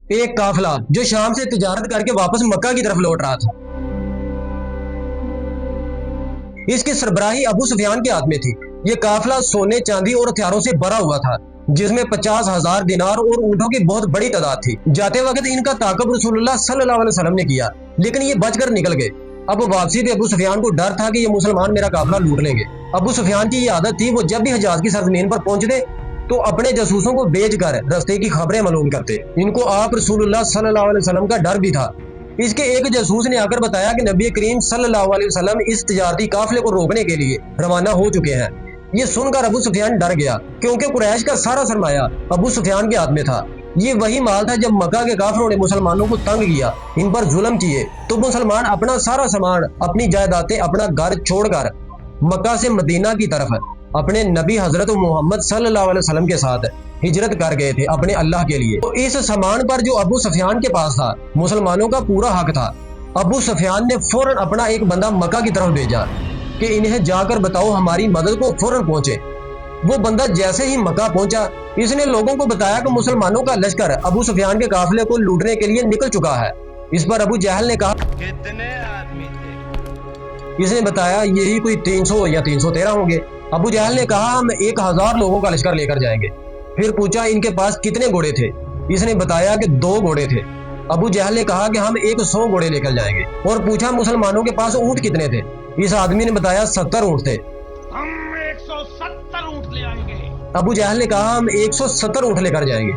ایک قافلہ جو شام سے تجارت کر کے واپس مکہ کی طرف لوٹ رہا تھا۔ اس کی سربراہی ابو سفیان کے ہاتھ میں تھی۔ یہ قافلہ سونے چاندی اور ہتھیاروں سے بھرا ہوا تھا، جس میں 50,000 دینار اور اونٹوں کی بہت بڑی تعداد تھی۔ جاتے وقت ان کا تعاقب رسول اللہ صلی اللہ علیہ وسلم نے کیا، لیکن یہ بچ کر نکل گئے۔ اب واپسی پہ ابو سفیان کو ڈر تھا کہ یہ مسلمان میرا قافلہ لوٹ لیں گے۔ ابو سفیان کی یہ عادت تھی، وہ جب بھی حجاز کی سرزمین پر پہنچتے تو اپنے جاسوسوں کو بھیج کر رستے کی خبریں معلوم کرتے۔ ان کو آپ رسول اللہ صلی اللہ علیہ وسلم کا ڈر بھی تھا۔ اس کے ایک جاسوس نے آ کر بتایا کہ نبی کریم صلی اللہ علیہ وسلم اس تجارتی قافلے کو روکنے کے لیے روانہ ہو چکے ہیں۔ یہ سن کر ابو سفیان ڈر گیا، کیونکہ قریش کا سارا سرمایہ ابو سفیان کے ہاتھ میں تھا۔ یہ وہی مال تھا جب مکہ کے کافروں نے مسلمانوں کو تنگ کیا، ان پر ظلم کیے، تو مسلمان اپنا سارا سامان، اپنی جائیدادیں، اپنا گھر چھوڑ کر مکہ سے مدینہ کی طرف اپنے نبی حضرت محمد صلی اللہ علیہ وسلم کے ساتھ ہجرت کر گئے تھے اپنے اللہ کے لیے۔ تو اس سامان پر جو ابو سفیان کے پاس تھا، مسلمانوں کا پورا حق تھا۔ ابو سفیان نے فوراً اپنا ایک بندہ مکہ کی طرف بھیجا کہ انہیں جا کر بتاؤ ہماری مدد کو فوراً پہنچے۔ وہ بندہ جیسے ہی مکہ پہنچا، اس نے لوگوں کو بتایا کہ مسلمانوں کا لشکر ابو سفیان کے قافلے کو لوٹنے کے لیے نکل چکا ہے۔ اس پر ابو جہل نے کہا، کتنے آدمی تھے؟ اس نے بتایا یہی کوئی 300 یا 313 ہوں گے۔ ابو جہل نے کہا ہم 1000 لوگوں کا لشکر لے کر جائیں گے۔ پھر پوچھا ان کے پاس کتنے گھوڑے تھے؟ اس نے بتایا کہ 2 گھوڑے تھے۔ ابو جہل نے کہا کہ ہم 100 گھوڑے لے کر جائیں گے، اور پوچھا مسلمانوں کے پاس اونٹ کتنے تھے؟ اس آدمی نے بتایا 70 اونٹ تھے۔ ہم 170 اونٹ لے آئیں گے۔ ابو جہل نے کہا ہم 170 اونٹ لے کر جائیں گے۔